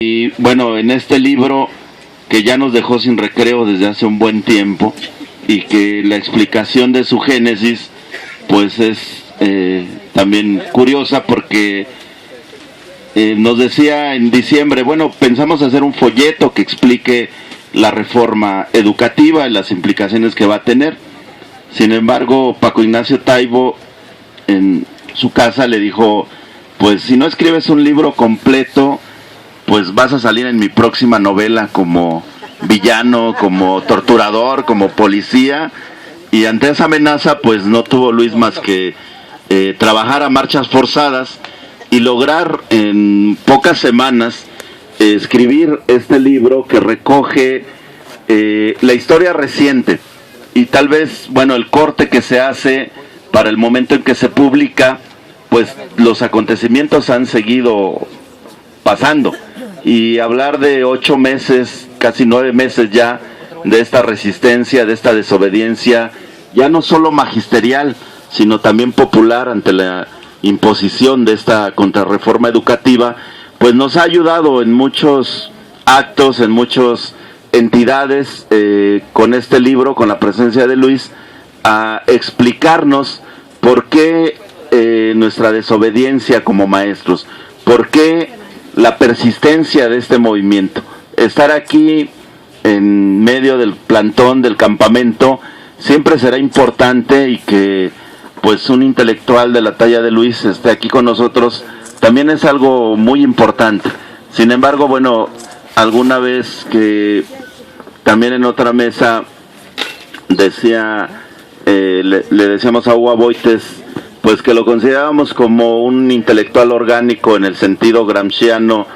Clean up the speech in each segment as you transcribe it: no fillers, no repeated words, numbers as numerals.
Y bueno, en este libro que ya nos dejó sin recreo desde hace un buen tiempo y que la explicación de su génesis pues es también curiosa porque nos decía en diciembre, bueno, pensamos hacer un folleto que explique la reforma educativa y las implicaciones que va a tener. Sin embargo, Paco Ignacio Taibo en su casa le dijo, pues si no escribes un libro completo, pues vas a salir en mi próxima novela como villano, como torturador, como policía. Y ante esa amenaza, pues no tuvo Luis más que trabajar a marchas forzadas y lograr en pocas semanas escribir este libro que recoge la historia reciente y tal vez, bueno, el corte que se hace para el momento en que se publica, pues los acontecimientos han seguido pasando. Y hablar de 8 meses, casi 9 meses ya, de esta resistencia, de esta desobediencia, ya no solo magisterial, sino también popular ante la imposición de esta contrarreforma educativa, pues nos ha ayudado en muchos actos, en muchas entidades, con este libro, con la presencia de Luis, a explicarnos por qué nuestra desobediencia como maestros, por qué la persistencia de este movimiento. Estar aquí en medio del plantón, del campamento, siempre será importante, y que pues un intelectual de la talla de Luis esté aquí con nosotros también es algo muy importante. Sin embargo, bueno, alguna vez que también en otra mesa decía, le decíamos a Hugo Boites, pues que lo considerábamos como un intelectual orgánico en el sentido gramsciano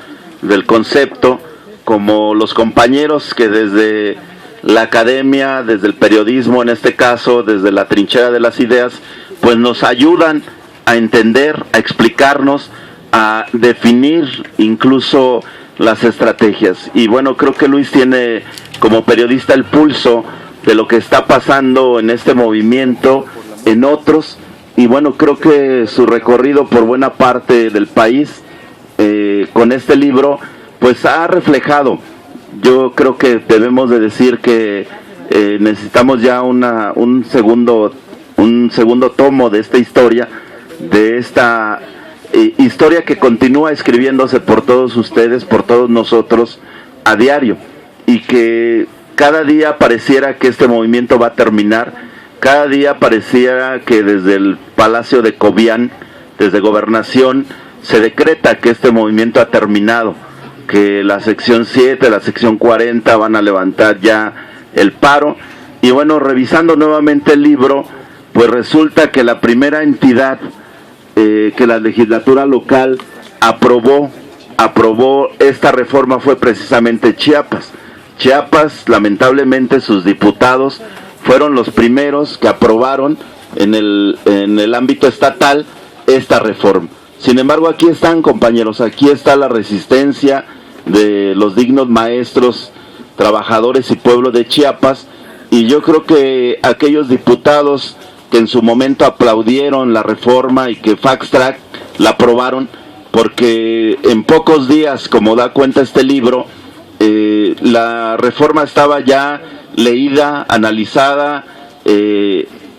del concepto, como los compañeros que desde la academia, desde el periodismo en este caso, desde la trinchera de las ideas, pues nos ayudan a entender, a explicarnos, a definir incluso las estrategias. Y bueno, creo que Luis tiene como periodista el pulso de lo que está pasando en este movimiento, en otros. Y bueno, creo que su recorrido por buena parte del país con este libro pues ha reflejado. Yo creo que debemos de decir que necesitamos ya un segundo tomo de esta historia, de esta historia que continúa escribiéndose por todos ustedes, por todos nosotros a diario, y que cada día pareciera que este movimiento va a terminar. Cada día pareciera que desde el Palacio de Cobián, desde Gobernación, se decreta que este movimiento ha terminado, que la sección 7, la sección 40 van a levantar ya el paro. Y bueno, revisando nuevamente el libro, pues resulta que la primera entidad que la legislatura local aprobó esta reforma fue precisamente Chiapas. Chiapas, lamentablemente, sus diputados fueron los primeros que aprobaron en el ámbito estatal esta reforma. Sin embargo, aquí están, compañeros, aquí está la resistencia de los dignos maestros, trabajadores y pueblo de Chiapas, y yo creo que aquellos diputados que en su momento aplaudieron la reforma y que fast track la aprobaron, porque en pocos días, como da cuenta este libro, la reforma estaba ya leída, analizada,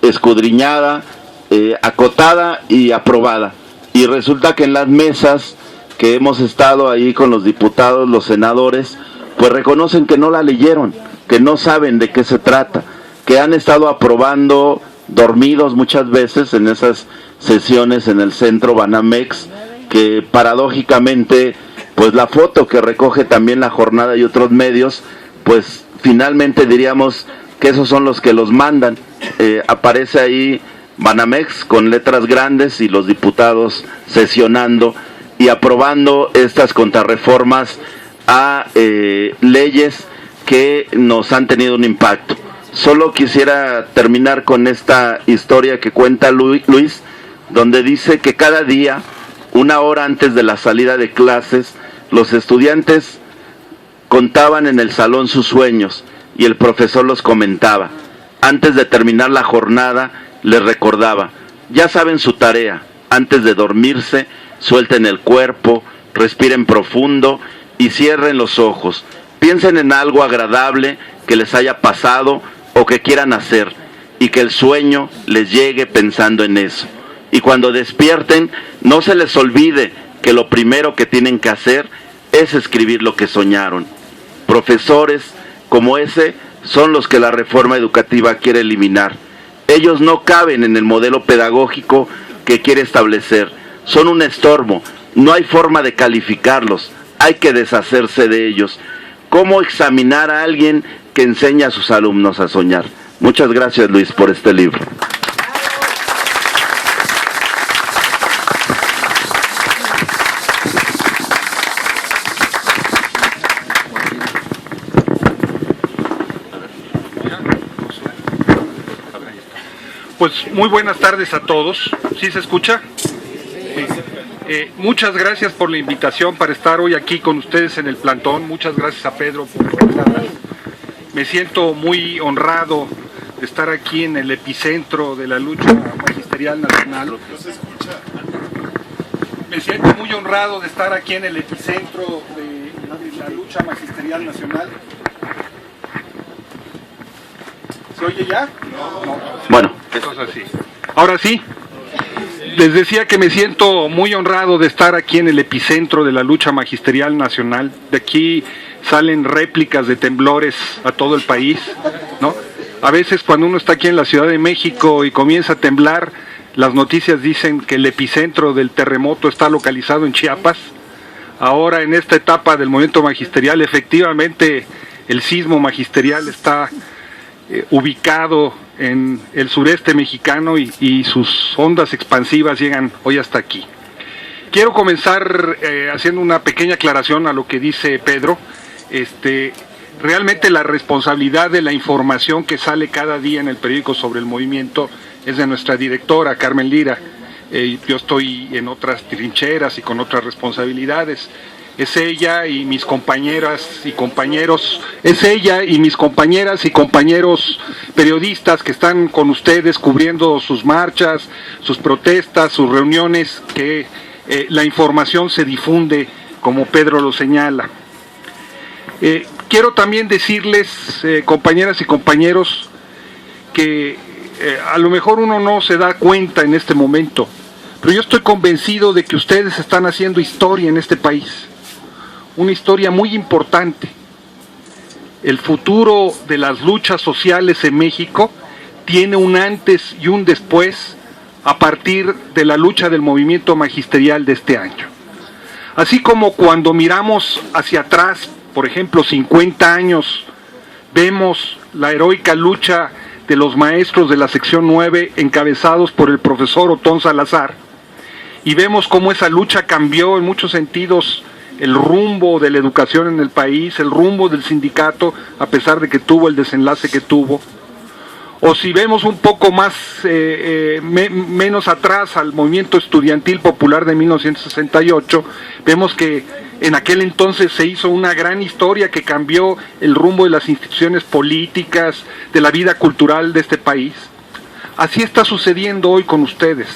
escudriñada, acotada y aprobada. Y resulta que en las mesas que hemos estado ahí con los diputados, los senadores, pues reconocen que no la leyeron, que no saben de qué se trata, que han estado aprobando dormidos muchas veces en esas sesiones en el centro Banamex, que paradójicamente, pues la foto que recoge también La Jornada y otros medios, pues finalmente diríamos que esos son los que los mandan. Aparece ahí Banamex con letras grandes y los diputados sesionando y aprobando estas contrarreformas a leyes que nos han tenido un impacto. Solo quisiera terminar con esta historia que cuenta Luis, donde dice que cada día, 1 hora antes de la salida de clases, los estudiantes contaban en el salón sus sueños y el profesor los comentaba. Antes de terminar la jornada, les recordaba, ya saben su tarea, antes de dormirse, suelten el cuerpo, respiren profundo y cierren los ojos. Piensen en algo agradable que les haya pasado o que quieran hacer, y que el sueño les llegue pensando en eso. Y cuando despierten, no se les olvide que lo primero que tienen que hacer es escribir lo que soñaron. Profesores como ese son los que la reforma educativa quiere eliminar. Ellos no caben en el modelo pedagógico que quiere establecer. Son un estorbo. No hay forma de calificarlos. Hay que deshacerse de ellos. ¿Cómo examinar a alguien que enseña a sus alumnos a soñar? Muchas gracias, Luis, por este libro. Pues muy buenas tardes a todos. ¿Sí se escucha? Sí. Muchas gracias por la invitación para estar hoy aquí con ustedes en el plantón. Muchas gracias a Pedro por invitarnos. Me siento muy honrado de estar aquí en el epicentro de la lucha magisterial nacional. Me siento muy honrado de estar aquí en el epicentro de la lucha magisterial nacional. ¿Se oye ya? No. Bueno. Entonces sí. Ahora sí, les decía que me siento muy honrado de estar aquí en el epicentro de la lucha magisterial nacional. De aquí salen réplicas de temblores a todo el país, ¿no? A veces cuando uno está aquí en la Ciudad de México y comienza a temblar, las noticias dicen que el epicentro del terremoto está localizado en Chiapas. Ahora, en esta etapa del movimiento magisterial, efectivamente el sismo magisterial está ubicado en el sureste mexicano y sus ondas expansivas llegan hoy hasta aquí. Quiero comenzar haciendo una pequeña aclaración a lo que dice Pedro. Realmente la responsabilidad de la información que sale cada día en el periódico sobre el movimiento es de nuestra directora, Carmen Lira. Yo estoy en otras trincheras y con otras responsabilidades. Es ella y mis compañeras y compañeros, periodistas que están con ustedes cubriendo sus marchas, sus protestas, sus reuniones, que la información se difunde como Pedro lo señala. Quiero también decirles, compañeras y compañeros, que a lo mejor uno no se da cuenta en este momento, pero yo estoy convencido de que ustedes están haciendo historia en este país. Una historia muy importante. El futuro de las luchas sociales en México tiene un antes y un después a partir de la lucha del movimiento magisterial de este año. Así como cuando miramos hacia atrás, por ejemplo, 50 años, vemos la heroica lucha de los maestros de la sección 9 encabezados por el profesor Otón Salazar, y vemos cómo esa lucha cambió en muchos sentidos el rumbo de la educación en el país, el rumbo del sindicato, a pesar de que tuvo el desenlace que tuvo. O si vemos un poco más, menos atrás al movimiento estudiantil popular de 1968, vemos que en aquel entonces se hizo una gran historia que cambió el rumbo de las instituciones políticas, de la vida cultural de este país. Así está sucediendo hoy con ustedes.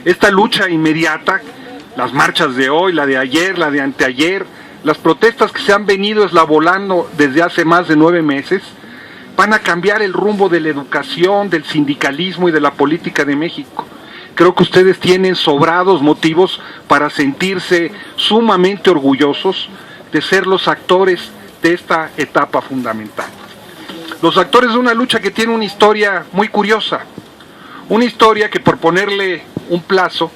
Esta lucha inmediata, las marchas de hoy, la de ayer, la de anteayer, las protestas que se han venido eslabolando desde hace más de 9 meses, van a cambiar el rumbo de la educación, del sindicalismo y de la política de México. Creo que ustedes tienen sobrados motivos para sentirse sumamente orgullosos de ser los actores de esta etapa fundamental. Los actores de una lucha que tiene una historia muy curiosa, una historia que, por ponerle un plazo,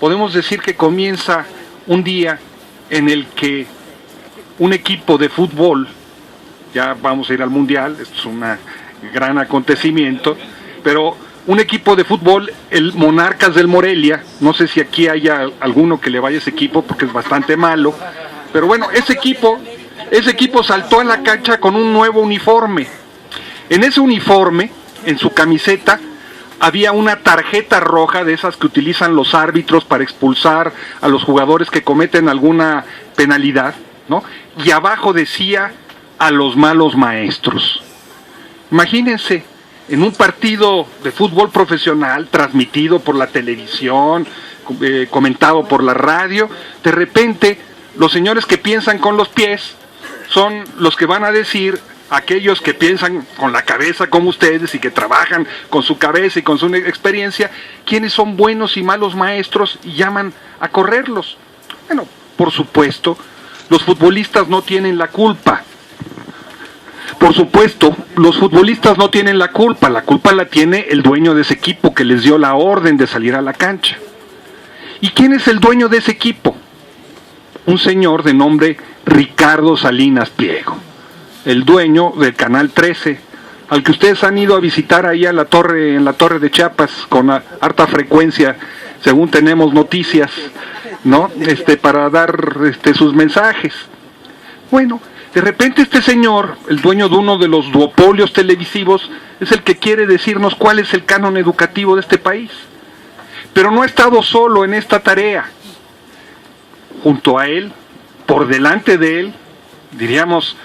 podemos decir que comienza un día en el que un equipo de fútbol, ya vamos a ir al Mundial, esto es un gran acontecimiento, pero un equipo de fútbol, el Monarcas del Morelia, no sé si aquí haya alguno que le vaya a ese equipo porque es bastante malo, pero bueno, ese equipo saltó a la cancha con un nuevo uniforme. En ese uniforme, en su camiseta, había una tarjeta roja de esas que utilizan los árbitros para expulsar a los jugadores que cometen alguna penalidad, ¿no? Y abajo decía: a los malos maestros. Imagínense, en un partido de fútbol profesional, transmitido por la televisión, comentado por la radio, de repente Los señores que piensan con los pies son los que van a decir, aquellos que piensan con la cabeza como ustedes y que trabajan con su cabeza y con su experiencia, quiénes son buenos y malos maestros y llaman a correrlos. Bueno, por supuesto, los futbolistas no tienen la culpa. Por supuesto, los futbolistas no tienen la culpa la tiene el dueño de ese equipo que les dio la orden de salir a la cancha. ¿Y quién es el dueño de ese equipo? Un señor de nombre Ricardo Salinas Pliego, el dueño del Canal 13, al que ustedes han ido a visitar ahí en la torre de Chiapas con harta frecuencia, según tenemos noticias, ¿no? Para dar sus mensajes. Bueno, de repente este señor, el dueño de uno de los duopolios televisivos, es el que quiere decirnos cuál es el canon educativo de este país. Pero no ha estado solo en esta tarea. Junto a él, por delante de él, diríamos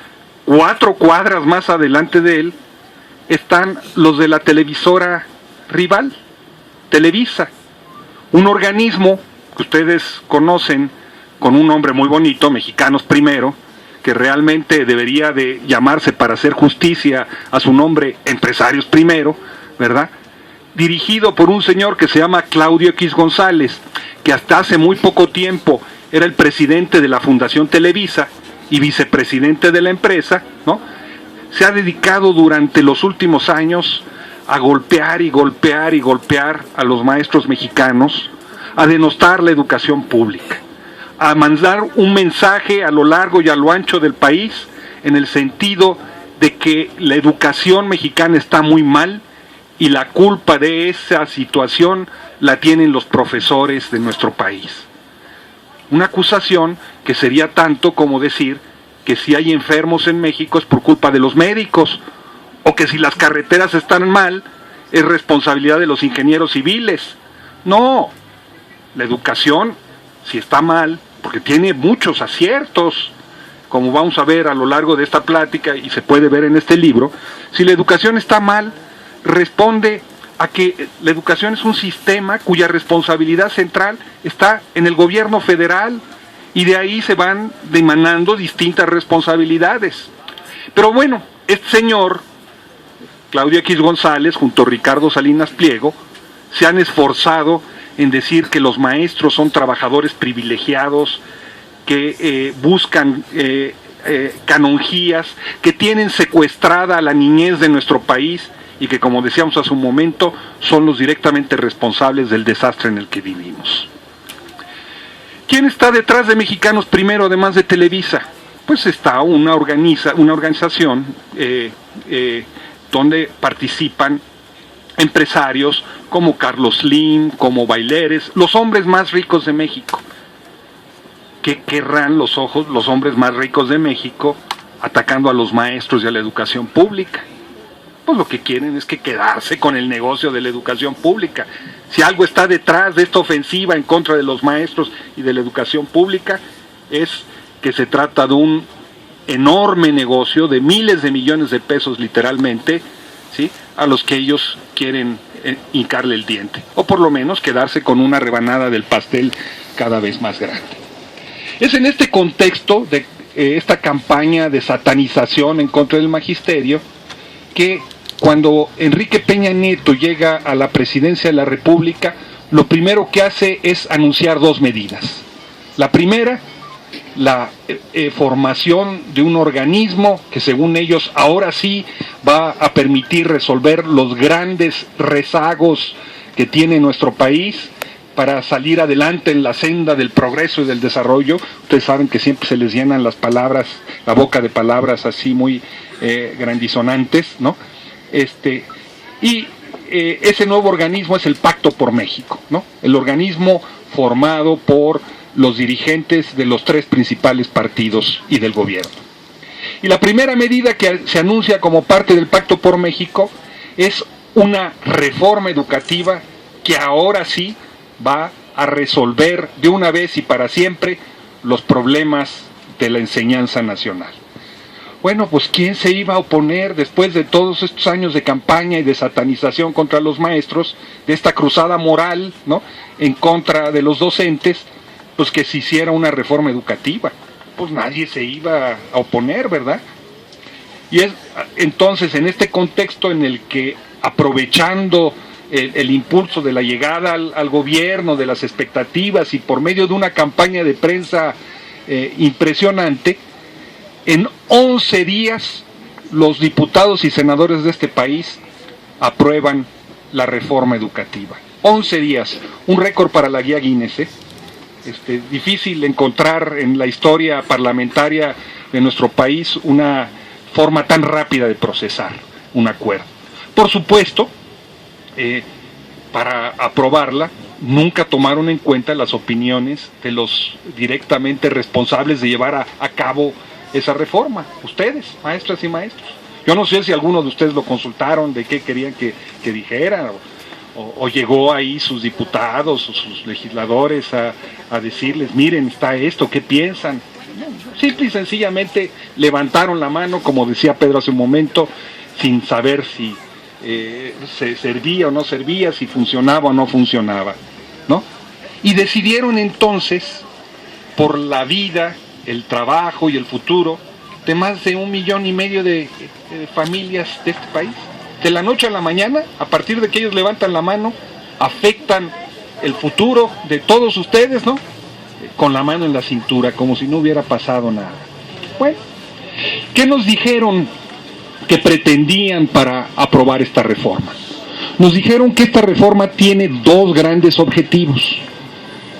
4 cuadras más adelante de él, están los de la televisora rival, Televisa, un organismo que ustedes conocen con un nombre muy bonito, Mexicanos Primero, que realmente debería de llamarse, para hacer justicia a su nombre, Empresarios Primero, ¿verdad? Dirigido por un señor que se llama Claudio X González, que hasta hace muy poco tiempo era el presidente de la Fundación Televisa y vicepresidente de la empresa, ¿no? Se ha dedicado durante los últimos años a golpear y golpear y golpear a los maestros mexicanos, a denostar la educación pública, a mandar un mensaje a lo largo y a lo ancho del país en el sentido de que la educación mexicana está muy mal y la culpa de esa situación la tienen los profesores de nuestro país. Una acusación que sería tanto como decir que si hay enfermos en México es por culpa de los médicos, o que si las carreteras están mal es responsabilidad de los ingenieros civiles. No, la educación, si está mal, porque tiene muchos aciertos, como vamos a ver a lo largo de esta plática y se puede ver en este libro, si la educación está mal, responde a que la educación es un sistema cuya responsabilidad central está en el gobierno federal y de ahí se van emanando distintas responsabilidades. Pero bueno, este señor, Claudio X González, junto a Ricardo Salinas Pliego, se han esforzado en decir que los maestros son trabajadores privilegiados, que buscan canonjías, que tienen secuestrada a la niñez de nuestro país y que, como decíamos hace un momento, son los directamente responsables del desastre en el que vivimos. ¿Quién está detrás de Mexicanos Primero, además de Televisa? Pues está una organización donde participan empresarios como Carlos Slim, como Baileres, los hombres más ricos de México. ¿Qué querrán los hombres más ricos de México atacando a los maestros y a la educación pública? Pues lo que quieren es que quedarse con el negocio de la educación pública. Si algo está detrás de esta ofensiva en contra de los maestros y de la educación pública, es que se trata de un enorme negocio de miles de millones de pesos literalmente, ¿sí?, a los que ellos quieren hincarle el diente, o por lo menos quedarse con una rebanada del pastel cada vez más grande. Es en este contexto de esta campaña de satanización en contra del magisterio que cuando Enrique Peña Nieto llega a la presidencia de la República, lo primero que hace es anunciar 2 medidas. La primera, la formación de un organismo que, según ellos, ahora sí va a permitir resolver los grandes rezagos que tiene nuestro país para salir adelante en la senda del progreso y del desarrollo. Ustedes saben que siempre se les llenan las palabras, la boca de palabras así muy grandisonantes, ¿no? Ese nuevo organismo es el Pacto por México, ¿no? El organismo formado por los dirigentes de los 3 principales partidos y del gobierno. Y la primera medida que se anuncia como parte del Pacto por México es una reforma educativa que ahora sí va a resolver de una vez y para siempre los problemas de la enseñanza nacional. Bueno, pues ¿quién se iba a oponer después de todos estos años de campaña y de satanización contra los maestros, de esta cruzada moral, ¿no?, en contra de los docentes, pues que se hiciera una reforma educativa. Pues nadie se iba a oponer, ¿verdad? Y es entonces en este contexto en el que, aprovechando el impulso de la llegada al gobierno, de las expectativas y por medio de una campaña de prensa impresionante, en 11 días los diputados y senadores de este país aprueban la reforma educativa. 11 días, un récord para la guía Guinness, ¿eh? Difícil encontrar en la historia parlamentaria de nuestro país una forma tan rápida de procesar un acuerdo. Por supuesto, para aprobarla, nunca tomaron en cuenta las opiniones de los directamente responsables de llevar a cabo esa reforma. Ustedes, maestras y maestros. Yo no sé si algunos de ustedes lo consultaron, de qué querían que dijera, o llegó ahí sus diputados o sus legisladores a decirles, miren, está esto, ¿qué piensan? Simple y sencillamente levantaron la mano, como decía Pedro hace un momento, sin saber si se servía o no servía, si funcionaba o no funcionaba, ¿no? Y decidieron entonces, por la vida, el trabajo y el futuro de más de 1,5 millones de familias de este país. De la noche a la mañana, a partir de que ellos levantan la mano, afectan el futuro de todos ustedes, ¿no? Con la mano en la cintura, como si no hubiera pasado nada. Bueno, ¿qué nos dijeron que pretendían para aprobar esta reforma? Nos dijeron que esta reforma tiene 2 grandes objetivos.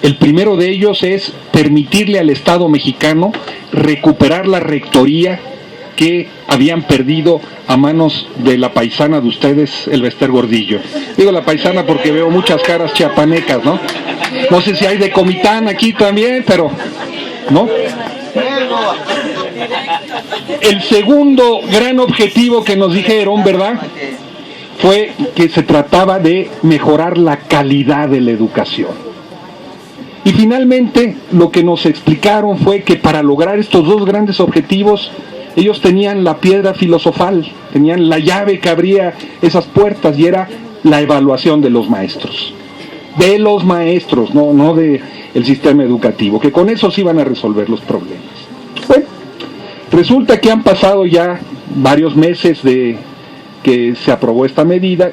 El primero de ellos es permitirle al Estado mexicano recuperar la rectoría que habían perdido a manos de la paisana de ustedes, el Bester Gordillo. Digo la paisana porque veo muchas caras chiapanecas, ¿no? No sé si hay de Comitán aquí también, pero ¿no? El segundo gran objetivo que nos dijeron, ¿verdad?, fue que se trataba de mejorar la calidad de la educación. Y finalmente lo que nos explicaron fue que para lograr estos 2 grandes objetivos, ellos tenían la piedra filosofal, tenían la llave que abría esas puertas, y era la evaluación de los maestros. De los maestros, no de el sistema educativo, que con eso sí iban a resolver los problemas. Bueno, resulta que han pasado ya varios meses de que se aprobó esta medida,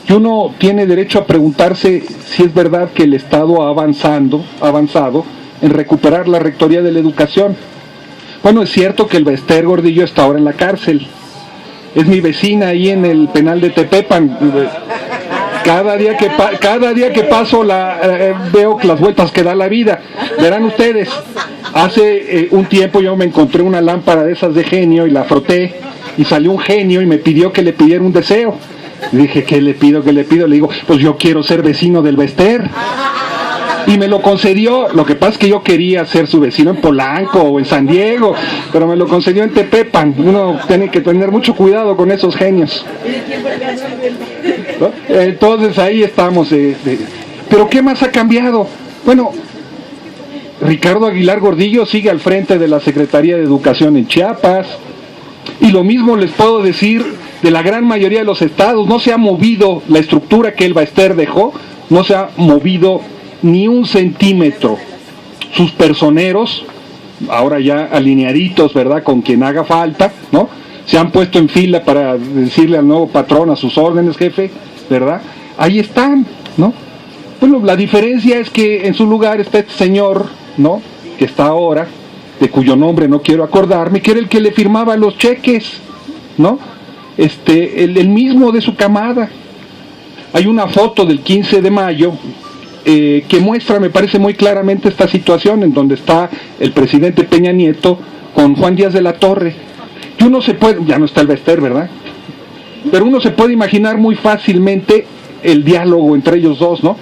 y uno tiene derecho a preguntarse si es verdad que el Estado ha avanzado en recuperar la rectoría de la educación. Bueno, es cierto que el Bester Gordillo está ahora en la cárcel. Es mi vecina ahí en el penal de Tepepan. Cada día que paso veo las vueltas que da la vida. Verán ustedes, hace un tiempo yo me encontré una lámpara de esas de genio y la froté, y salió un genio y me pidió que le pidiera un deseo. Le dije, ¿qué le pido? Le digo, pues yo quiero ser vecino del Bester. Y me lo concedió. Lo que pasa es que yo quería ser su vecino en Polanco o en San Diego, pero me lo concedió en Tepepan. Uno tiene que tener mucho cuidado con esos genios, ¿no? Entonces ahí estamos. Pero ¿qué más ha cambiado? Bueno, Ricardo Aguilar Gordillo sigue al frente de la Secretaría de Educación en Chiapas, y lo mismo les puedo decir de la gran mayoría de los estados. No se ha movido la estructura que el Bester dejó, no se ha movido ni 1 centímetro. Sus personeros, ahora ya alineaditos, ¿verdad?, con quien haga falta, ¿no?, se han puesto en fila para decirle al nuevo patrón, a sus órdenes, jefe, ¿verdad? Ahí están, ¿no? Bueno, la diferencia es que en su lugar está este señor, ¿no?, que está ahora, de cuyo nombre no quiero acordarme, que era el que le firmaba los cheques, ¿no? El mismo de su camada. Hay una foto del 15 de mayo que muestra, me parece muy claramente, esta situación en donde está el presidente Peña Nieto con Juan Díaz de la Torre. Y uno se puede, ya no está el Bester, ¿verdad?, pero uno se puede imaginar muy fácilmente el diálogo entre ellos dos, ¿no?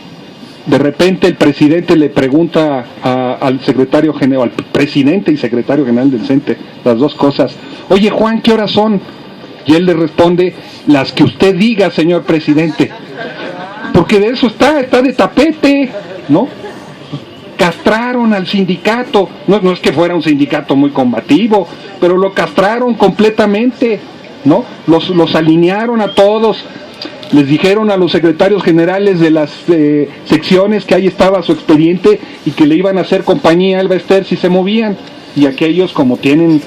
De repente el presidente le pregunta al secretario general, al presidente y secretario general del CENTE, las dos cosas: oye, Juan, ¿qué horas son? Y él le responde: las que usted diga, señor presidente. Porque de eso está de tapete, ¿no? Castraron al sindicato. No es que fuera un sindicato muy combativo, pero lo castraron completamente, ¿no? Los alinearon a todos. Les dijeron a los secretarios generales de las secciones que ahí estaba su expediente y que le iban a hacer compañía a Alba Ester si se movían. Y aquellos, como tienen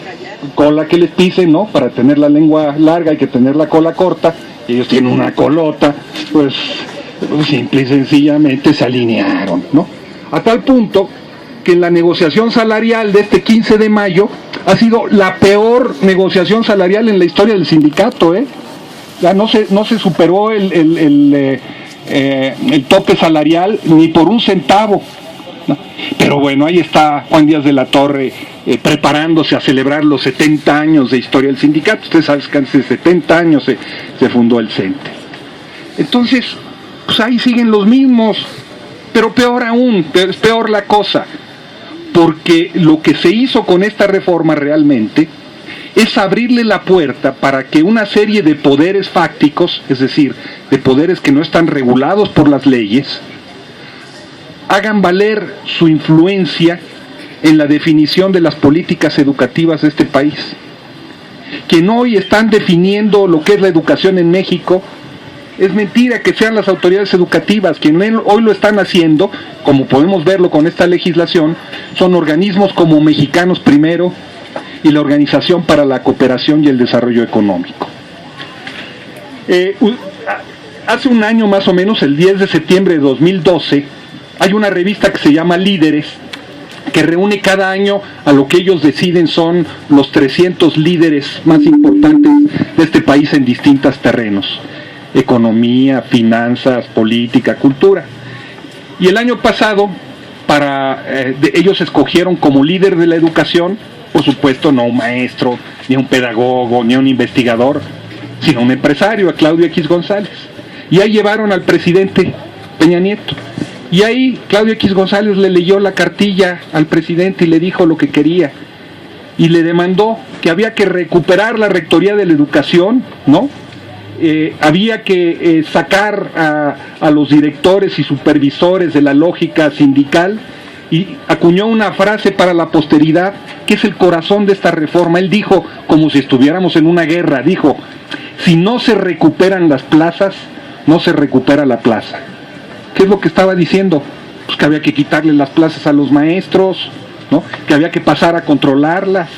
cola que les pisen, ¿no? Para tener la lengua larga hay que tener la cola corta, y ellos tienen una colota, pues simple y sencillamente se alinearon, ¿no? A tal punto que en la negociación salarial de este 15 de mayo ha sido la peor negociación salarial en la historia del sindicato, ¿eh? Ya no se superó el tope salarial ni por un centavo, ¿no? Pero bueno, ahí está Juan Díaz de la Torre preparándose a celebrar los 70 años de historia del sindicato. Ustedes saben que hace 70 años se fundó el CENTE. Entonces, pues ahí siguen los mismos, pero peor aún, es peor la cosa, porque lo que se hizo con esta reforma realmente es abrirle la puerta para que una serie de poderes fácticos, es decir, de poderes que no están regulados por las leyes, hagan valer su influencia en la definición de las políticas educativas de este país. Quien hoy están definiendo lo que es la educación en México, es mentira que sean las autoridades educativas. Quien hoy lo están haciendo, como podemos verlo con esta legislación, son organismos como Mexicanos Primero y la Organización para la Cooperación y el Desarrollo Económico. Hace un año más o menos, el 10 de septiembre de 2012, hay una revista que se llama Líderes, que reúne cada año a lo que ellos deciden son los 300 líderes más importantes de este país en distintos terrenos: economía, finanzas, política, cultura. Y el año pasado, ellos escogieron como líder de la educación, por supuesto, no un maestro, ni un pedagogo, ni un investigador, sino un empresario, a Claudio X González. Y ahí llevaron al presidente Peña Nieto. Y ahí Claudio X González le leyó la cartilla al presidente y le dijo lo que quería. Y le demandó que había que recuperar la rectoría de la educación, ¿no? Había que sacar a los directores y supervisores de la lógica sindical, y acuñó una frase para la posteridad que es el corazón de esta reforma. Él dijo, como si estuviéramos en una guerra, dijo: si no se recuperan las plazas, no se recupera la plaza. ¿Qué es lo que estaba diciendo? Pues que había que quitarle las plazas a los maestros, ¿no? Que había que pasar a controlarlas.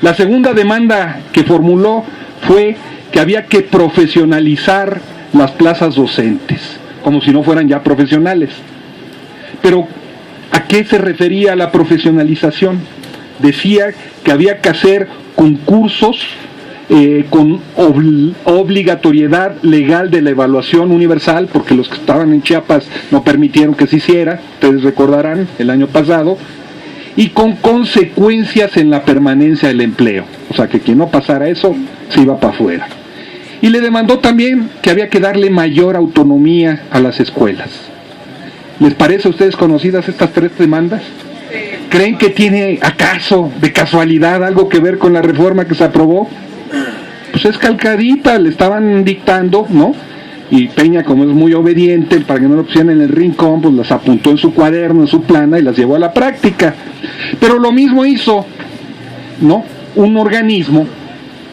La segunda demanda que formuló fue que había que profesionalizar las plazas docentes, como si no fueran ya profesionales. Pero, ¿a qué se refería la profesionalización? Decía que había que hacer concursos con obligatoriedad legal de la evaluación universal, porque los que estaban en Chiapas no permitieron que se hiciera, ustedes recordarán, el año pasado, y con consecuencias en la permanencia del empleo. O sea, que quien no pasara eso se iba para afuera. Y le demandó también que había que darle mayor autonomía a las escuelas. ¿Les parece a ustedes conocidas estas tres demandas? ¿Creen que tiene acaso, de casualidad, algo que ver con la reforma que se aprobó? Pues es calcadita, le estaban dictando, ¿no? Y Peña, como es muy obediente, para que no lo pusieran en el rincón, pues las apuntó en su cuaderno, en su plana, y las llevó a la práctica. Pero lo mismo hizo, ¿no?, un organismo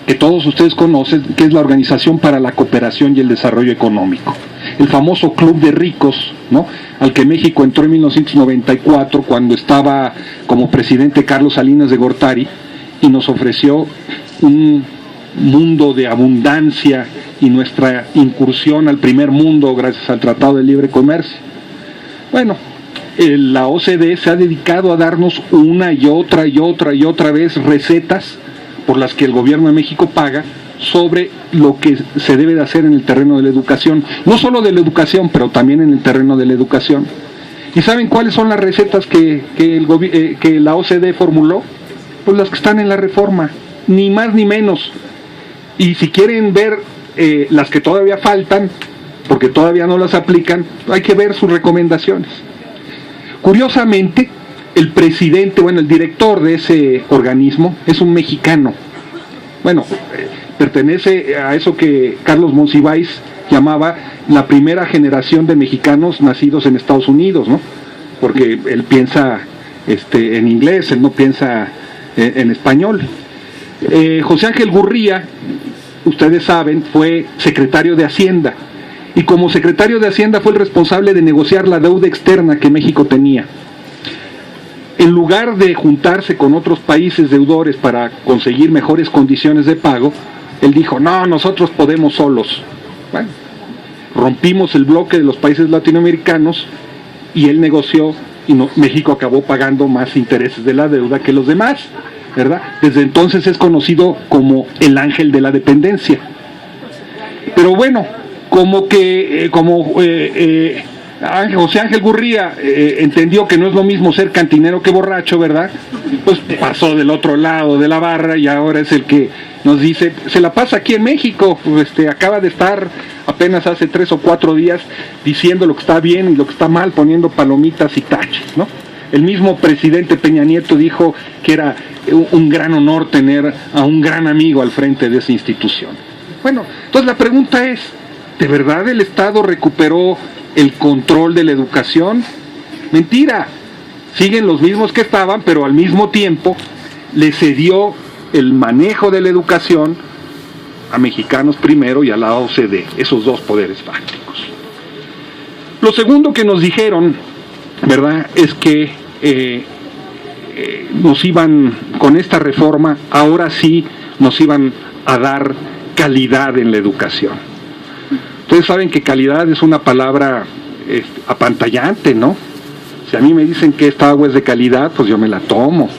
que todos ustedes conocen, que es la Organización para la Cooperación y el Desarrollo Económico, el famoso Club de Ricos, ¿no?, al que México entró en 1994, cuando estaba como presidente Carlos Salinas de Gortari, y nos ofreció un mundo de abundancia y nuestra incursión al primer mundo gracias al Tratado de Libre Comercio. Bueno, la OCDE se ha dedicado a darnos una y otra vez recetas por las que el gobierno de México paga sobre lo que se debe de hacer en el terreno de la educación, no solo de la educación, pero también en el terreno de la educación. ¿Y saben cuáles son las recetas que la OCDE formuló? Pues las que están en la reforma, ni más ni menos. Y si quieren ver las que todavía faltan, porque todavía no las aplican, hay que ver sus recomendaciones. Curiosamente, el presidente, el director de ese organismo es un mexicano. Pertenece a eso que Carlos Monsiváis llamaba la primera generación de mexicanos nacidos en Estados Unidos, ¿no? Porque él piensa en inglés, él no piensa en español. José Ángel Gurría, ustedes saben, fue secretario de Hacienda, y como secretario de Hacienda fue el responsable de negociar la deuda externa que México tenía. En lugar de juntarse con otros países deudores para conseguir mejores condiciones de pago, él dijo, no, nosotros podemos solos. Bueno, rompimos el bloque de los países latinoamericanos y él negoció y México acabó pagando más intereses de la deuda que los demás, ¿verdad? Desde entonces es conocido como el ángel de la dependencia. Pero bueno, José Ángel Gurría entendió que no es lo mismo ser cantinero que borracho, ¿verdad? Pues pasó del otro lado de la barra y ahora es el que nos dice, se la pasa aquí en México, acaba de estar apenas hace 3 o 4 días diciendo lo que está bien y lo que está mal, poniendo palomitas y taches, ¿no? El mismo presidente Peña Nieto dijo que era un gran honor tener a un gran amigo al frente de esa institución. Bueno, entonces la pregunta es, ¿de verdad el Estado recuperó el control de la educación? Mentira, siguen los mismos que estaban, pero al mismo tiempo le cedió el manejo de la educación a Mexicanos Primero y a la OCDE, esos dos poderes fácticos. Lo segundo que nos dijeron, ¿verdad?, es que nos iban, con esta reforma, ahora sí nos iban a dar calidad en la educación. Ustedes saben que calidad es una palabra apantallante, ¿no? Si a mí me dicen que esta agua es de calidad, pues yo me la tomo.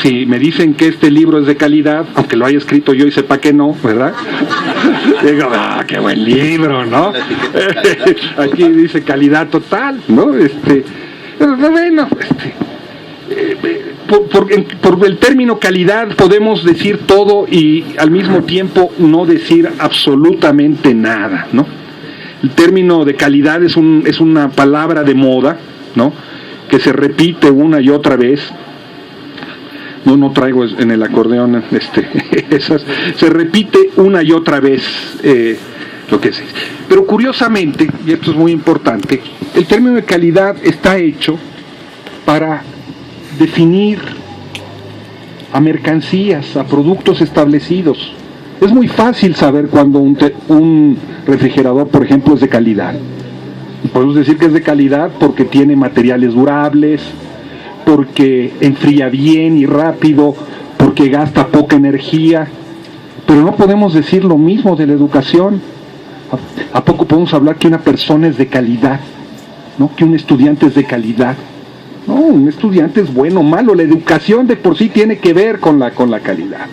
Si me dicen que este libro es de calidad, aunque lo haya escrito yo y sepa que no, ¿verdad? Digo, qué buen libro, ¿no? Aquí dice calidad total, ¿no? Bueno, por el término calidad podemos decir todo y al mismo tiempo no decir absolutamente nada, ¿no? El término de calidad es una palabra de moda, ¿no?, que se repite una y otra vez. No traigo en el acordeón esas, se repite una y otra vez lo que es. Pero curiosamente, y esto es muy importante, el término de calidad está hecho para definir a mercancías, a productos establecidos. Es muy fácil saber cuando un refrigerador, por ejemplo, es de calidad. Podemos decir que es de calidad porque tiene materiales durables, porque enfría bien y rápido, porque gasta poca energía, pero no podemos decir lo mismo de la educación. ¿A poco podemos hablar que una persona es de calidad, ¿no?, que un estudiante es de calidad? No, un estudiante es bueno o malo, la educación de por sí tiene que ver con la calidad.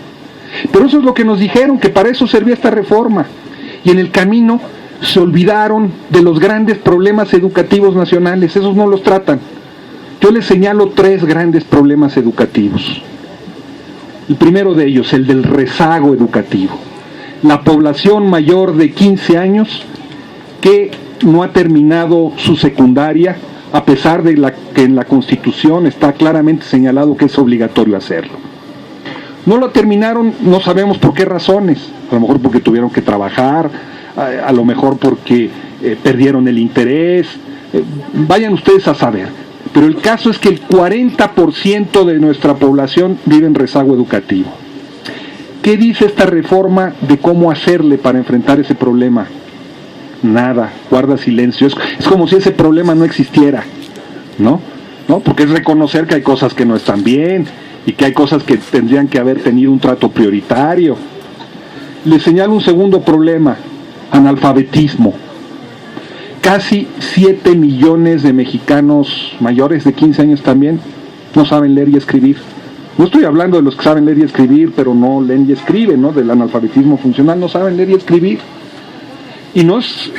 Pero eso es lo que nos dijeron, que para eso servía esta reforma, y en el camino se olvidaron de los grandes problemas educativos nacionales, esos no los tratan. Yo les señalo 3 grandes problemas educativos. El primero de ellos, el del rezago educativo. La población mayor de 15 años que no ha terminado su secundaria, a pesar de que en la Constitución está claramente señalado que es obligatorio hacerlo. No lo terminaron, no sabemos por qué razones, a lo mejor porque tuvieron que trabajar, a lo mejor porque perdieron el interés, vayan ustedes a saber. Pero el caso es que el 40% de nuestra población vive en rezago educativo. ¿Qué dice esta reforma de cómo hacerle para enfrentar ese problema? Nada, guarda silencio. Es como si ese problema no existiera, ¿no? Porque es reconocer que hay cosas que no están bien y que hay cosas que tendrían que haber tenido un trato prioritario. Les señalo un segundo problema: analfabetismo. Casi 7 millones de mexicanos mayores de 15 años también no saben leer y escribir. No estoy hablando de los que saben leer y escribir, pero no leen y escriben, ¿no?, del analfabetismo funcional, no saben leer y escribir. Y no es,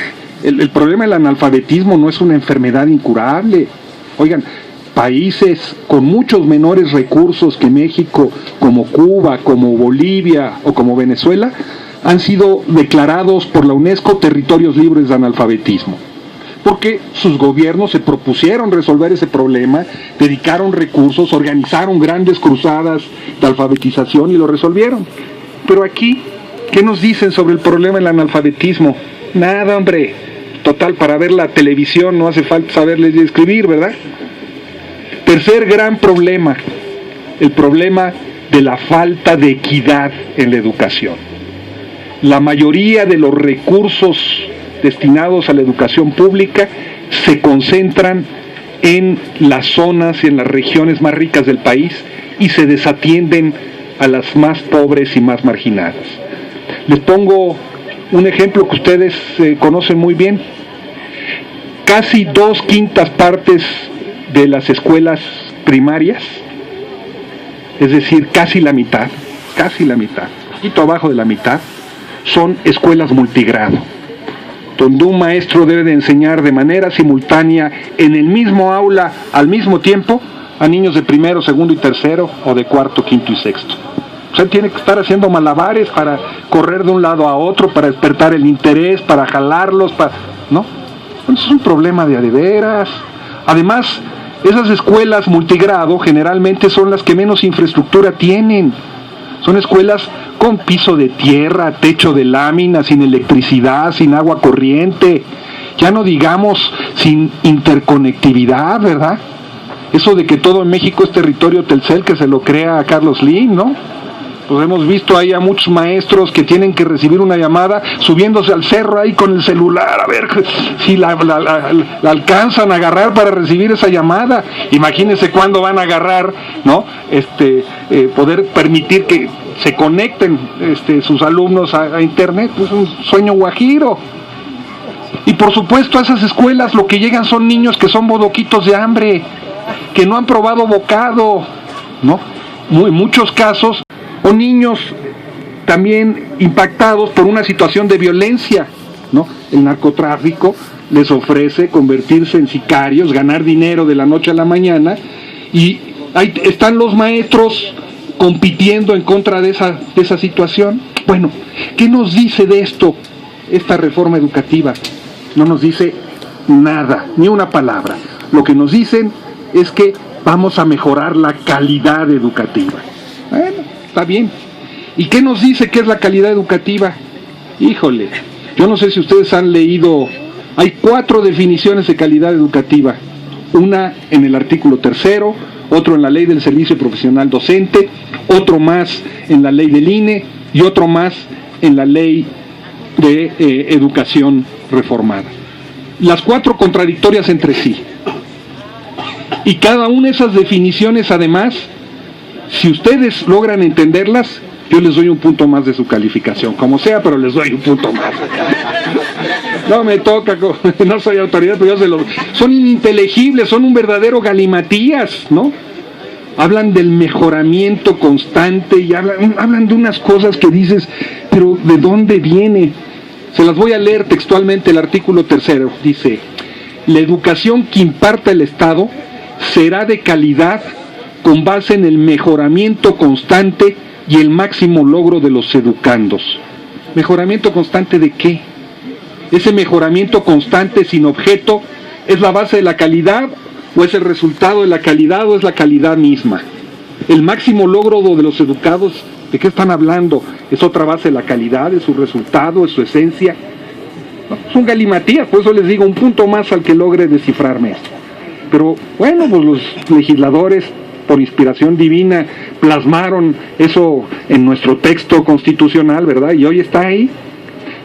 el problema del analfabetismo no es una enfermedad incurable. Oigan, países con muchos menores recursos que México, como Cuba, como Bolivia o como Venezuela, han sido declarados por la UNESCO territorios libres de analfabetismo, porque sus gobiernos se propusieron resolver ese problema, dedicaron recursos, organizaron grandes cruzadas de alfabetización y lo resolvieron. Pero aquí, ¿qué nos dicen sobre el problema del analfabetismo? Nada, hombre. Total, para ver la televisión no hace falta saber leer y escribir, ¿verdad? Tercer gran problema, el problema de la falta de equidad en la educación. La mayoría de los recursos destinados a la educación pública se concentran en las zonas y en las regiones más ricas del país y se desatienden a las más pobres y más marginadas. Les pongo un ejemplo que ustedes conocen muy bien. Casi 2/5 partes de las escuelas primarias, es decir, casi la mitad, un poquito abajo de la mitad, son escuelas multigrado, donde un maestro debe de enseñar de manera simultánea en el mismo aula al mismo tiempo a niños de primero, segundo y tercero, o de cuarto, quinto y sexto. O sea, tiene que estar haciendo malabares para correr de un lado a otro, para despertar el interés, para jalarlos, ¿no? Eso es un problema de a de veras. Además, esas escuelas multigrado generalmente son las que menos infraestructura tienen. Son escuelas con piso de tierra, techo de lámina, sin electricidad, sin agua corriente, ya no digamos sin interconectividad, ¿verdad? Eso de que todo en México es territorio Telcel, que se lo crea a Carlos Slim, ¿no? Pues hemos visto ahí a muchos maestros que tienen que recibir una llamada subiéndose al cerro ahí con el celular, a ver si la alcanzan a agarrar para recibir esa llamada. Imagínense cuándo van a agarrar, ¿no? Poder permitir que se conecten sus alumnos a internet, pues un sueño guajiro. Y por supuesto a esas escuelas lo que llegan son niños que son bodoquitos de hambre, que no han probado bocado, ¿no? En muchos casos, o niños también impactados por una situación de violencia, ¿no? El narcotráfico les ofrece convertirse en sicarios, ganar dinero de la noche a la mañana, y ahí están los maestros compitiendo en contra de esa situación. Bueno, ¿qué nos dice de esto esta reforma educativa? No nos dice nada, ni una palabra. Lo que nos dicen es que vamos a mejorar la calidad educativa. Bueno, está bien. ¿Y qué nos dice que es la calidad educativa? Híjole, yo no sé si ustedes han leído, hay 4 definiciones de calidad educativa. Una en el artículo 3, otro en la ley del servicio profesional docente, otro más en la ley del INE y otro más en la ley de educación reformada. Las 4 contradictorias entre sí. Y cada una de esas definiciones, además, si ustedes logran entenderlas, yo les doy un punto más de su calificación, como sea, pero les doy un punto más. No me toca, no soy autoridad, pero yo son ininteligibles, son un verdadero galimatías, ¿no? Hablan del mejoramiento constante y hablan de unas cosas que dices, pero ¿de dónde viene? Se las voy a leer textualmente. El artículo 3 dice: la educación que imparta el Estado será de calidad con base en el mejoramiento constante y el máximo logro de los educandos. ¿Mejoramiento constante de qué? ¿Ese mejoramiento constante sin objeto es la base de la calidad o es el resultado de la calidad o es la calidad misma? El máximo logro de los educados, ¿de qué están hablando? ¿Es otra base de la calidad? ¿Es su resultado? ¿Es su esencia? No, son galimatías, por eso les digo, un punto más al que logre descifrarme esto. Pero bueno, pues los legisladores, por inspiración divina, plasmaron eso en nuestro texto constitucional, ¿verdad? Y hoy está ahí.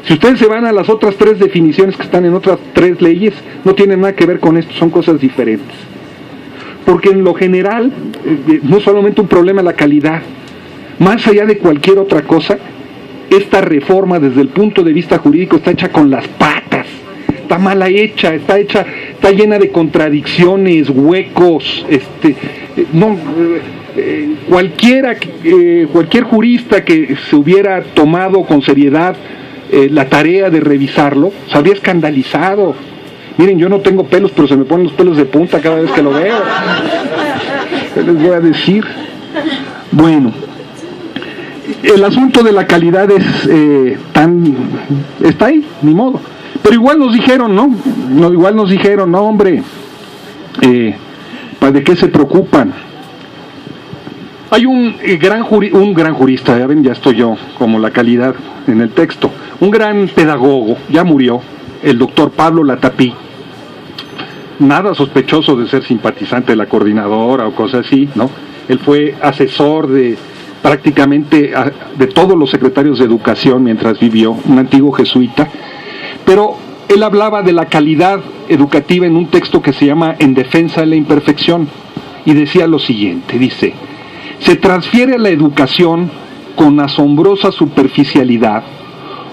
Si ustedes se van a las otras 3 definiciones que están en otras 3 leyes, no tienen nada que ver con esto, son cosas diferentes. Porque en lo general, no solamente un problema la calidad, más allá de cualquier otra cosa, esta reforma desde el punto de vista jurídico está hecha con las patas, está mal hecha, está llena de contradicciones, huecos, cualquier jurista que se hubiera tomado con seriedad la tarea de revisarlo, se habría escandalizado. Miren, yo no tengo pelos, pero se me ponen los pelos de punta cada vez que lo veo. ¿Qué les voy a decir? Bueno, el asunto de la calidad está ahí, ni modo. Pero igual nos dijeron, ¿no? Hombre, ¿de qué se preocupan? Hay un gran jurista, ya ven, ya estoy yo, como la calidad en el texto, un gran pedagogo, ya murió, el doctor Pablo Latapí, nada sospechoso de ser simpatizante de la coordinadora o cosas así, ¿no? Él fue asesor prácticamente de todos los secretarios de educación mientras vivió, un antiguo jesuita, pero él hablaba de la calidad educativa en un texto que se llama En defensa de la imperfección, y decía lo siguiente, dice: se transfiere a la educación con asombrosa superficialidad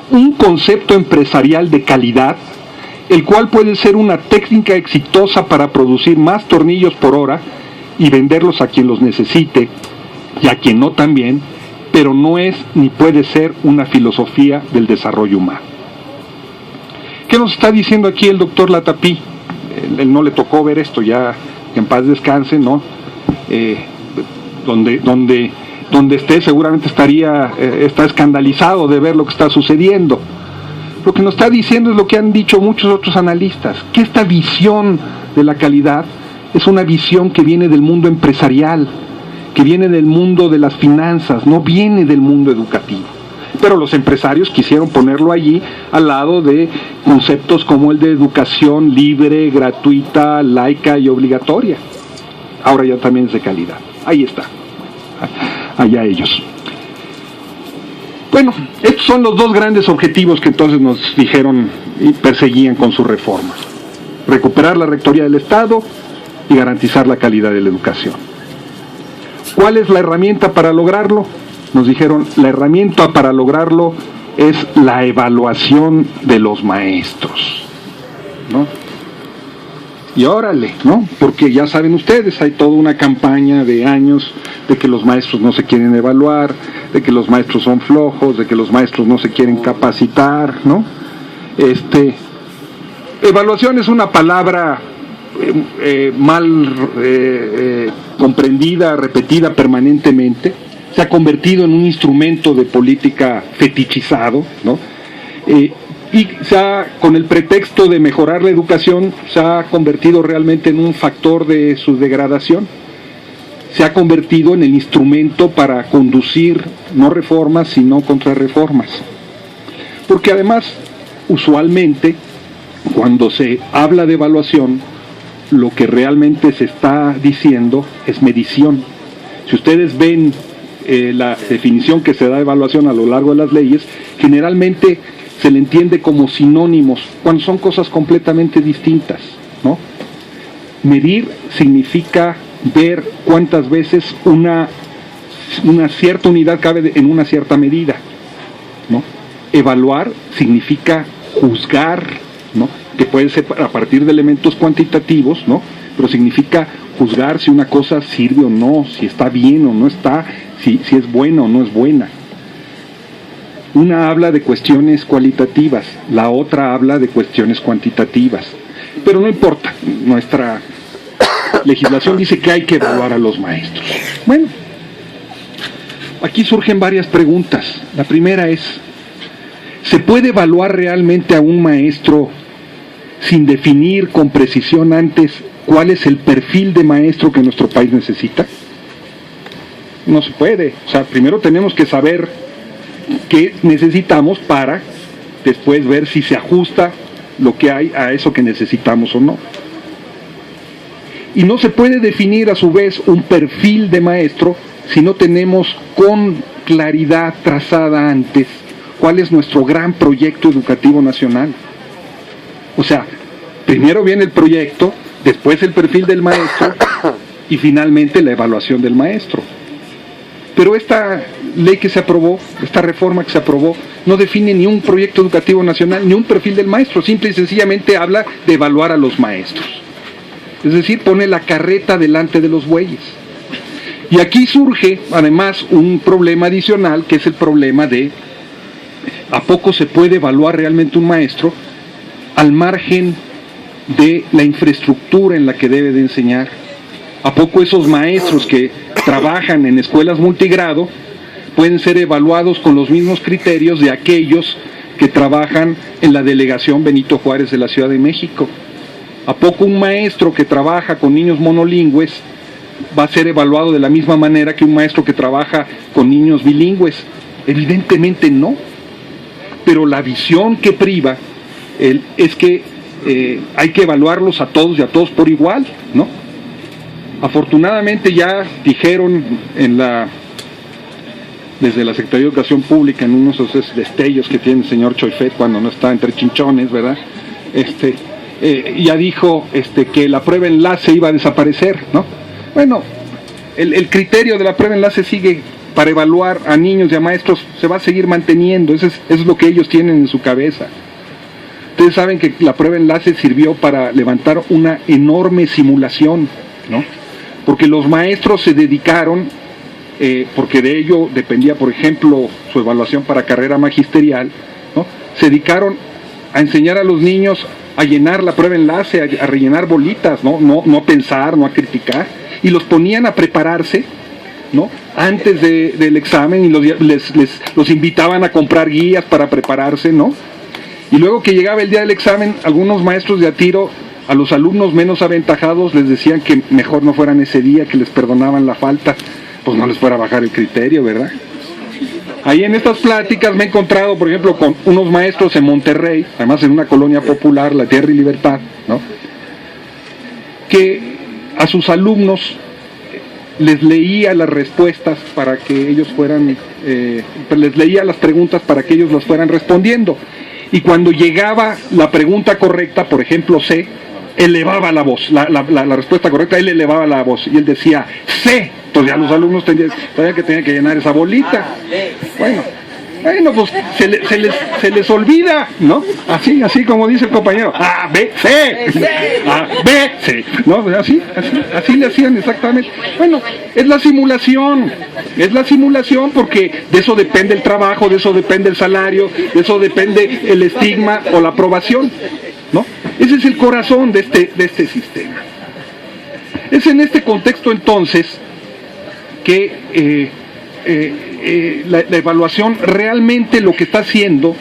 un concepto empresarial de calidad, el cual puede ser una técnica exitosa para producir más tornillos por hora y venderlos a quien los necesite y a quien no también, pero no es ni puede ser una filosofía del desarrollo humano. ¿Qué nos está diciendo aquí el doctor Latapí? Él no le tocó ver esto, ya que en paz descanse, ¿no? Donde esté seguramente está escandalizado de ver lo que está sucediendo. Lo que nos está diciendo es lo que han dicho muchos otros analistas, que esta visión de la calidad es una visión que viene del mundo empresarial, que viene del mundo de las finanzas, no viene del mundo educativo. Pero los empresarios quisieron ponerlo allí al lado de conceptos como el de educación libre, gratuita, laica y obligatoria. Ahora ya también es de calidad. Ahí está. Allá ellos. Bueno, estos son los dos grandes objetivos que entonces nos dijeron y perseguían con su reforma: recuperar la rectoría del Estado y garantizar la calidad de la educación. ¿Cuál es la herramienta para lograrlo? Nos dijeron, la herramienta para lograrlo es la evaluación de los maestros, ¿no? Y órale, ¿no? Porque ya saben ustedes, hay toda una campaña de años de que los maestros no se quieren evaluar, de que los maestros son flojos, de que los maestros no se quieren capacitar, ¿no? Evaluación es una palabra mal comprendida, repetida permanentemente. Se ha convertido en un instrumento de política fetichizado, ¿no? Y con el pretexto de mejorar la educación, se ha convertido realmente en un factor de su degradación. Se ha convertido en el instrumento para conducir no reformas, sino contrarreformas. Porque además, usualmente, cuando se habla de evaluación, lo que realmente se está diciendo es medición. Si ustedes ven la definición que se da de evaluación a lo largo de las leyes, generalmente se le entiende como sinónimos, cuando son cosas completamente distintas, ¿no? Medir significa ver cuántas veces una cierta unidad cabe en una cierta medida, ¿no? Evaluar significa juzgar, ¿no? Que puede ser a partir de elementos cuantitativos, ¿no? Pero significa juzgar si una cosa sirve o no, si está bien o no está, si es buena o no es buena. Una habla de cuestiones cualitativas, la otra habla de cuestiones cuantitativas. Pero no importa, nuestra legislación dice que hay que evaluar a los maestros. Bueno, aquí surgen varias preguntas. La primera es, ¿se puede evaluar realmente a un maestro sin definir con precisión antes cuál es el perfil de maestro que nuestro país necesita? No se puede. O sea, primero tenemos que saber qué necesitamos para después ver si se ajusta lo que hay a eso que necesitamos o no. Y no se puede definir a su vez un perfil de maestro si no tenemos con claridad trazada antes cuál es nuestro gran proyecto educativo nacional. O sea, primero viene el proyecto, después el perfil del maestro y finalmente la evaluación del maestro. Pero esta ley que se aprobó, esta reforma que se aprobó, no define ni un proyecto educativo nacional, ni un perfil del maestro, simple y sencillamente habla de evaluar a los maestros. Es decir, pone la carreta delante de los bueyes. Y aquí surge, además, un problema adicional, que es el problema de ¿a poco se puede evaluar realmente un maestro al margen de la infraestructura en la que debe de enseñar? ¿A poco esos maestros que trabajan en escuelas multigrado pueden ser evaluados con los mismos criterios de aquellos que trabajan en la delegación Benito Juárez de la Ciudad de México? ¿A poco un maestro que trabaja con niños monolingües va a ser evaluado de la misma manera que un maestro que trabaja con niños bilingües? Evidentemente no. Pero la visión que priva es que hay que evaluarlos a todos y a todos por igual, ¿no? Afortunadamente ya dijeron desde la Secretaría de Educación Pública, en unos de esos destellos que tiene el señor Choifet cuando no está entre chinchones, ¿verdad? ya dijo que la prueba enlace iba a desaparecer, ¿no? Bueno, el criterio de la prueba enlace sigue para evaluar a niños y a maestros, se va a seguir manteniendo, eso es lo que ellos tienen en su cabeza. Ustedes saben que la prueba enlace sirvió para levantar una enorme simulación, ¿no? Porque los maestros se dedicaron, porque de ello dependía, por ejemplo, su evaluación para carrera magisterial, ¿no? Se dedicaron a enseñar a los niños a llenar la prueba enlace, a rellenar bolitas, no a pensar, no a criticar, y los ponían a prepararse, ¿no? Antes del examen, y los invitaban a comprar guías para prepararse, ¿no? Y luego que llegaba el día del examen, algunos maestros de a tiro a los alumnos menos aventajados les decían que mejor no fueran ese día, que les perdonaban la falta, pues no les fuera a bajar el criterio, ¿verdad? Ahí en estas pláticas me he encontrado, por ejemplo, con unos maestros en Monterrey, además en una colonia popular, La Tierra y Libertad, ¿no? Que a sus alumnos les leía las respuestas para que ellos fueran, les leía las preguntas para que ellos las fueran respondiendo. Y cuando llegaba la pregunta correcta, por ejemplo C, elevaba la voz, la respuesta correcta, él elevaba la voz y él decía C. Entonces ya los alumnos sabían que tenían que llenar esa bolita. Bueno, pues se les olvida, ¿no? Así como dice el compañero, A, B, C, A, B, C, ¿no? Así le hacían exactamente. Bueno, es la simulación porque de eso depende el trabajo, de eso depende el salario, de eso depende el estigma o la aprobación, ¿no? Ese es el corazón de este sistema. Es en este contexto entonces que la evaluación realmente lo que está haciendo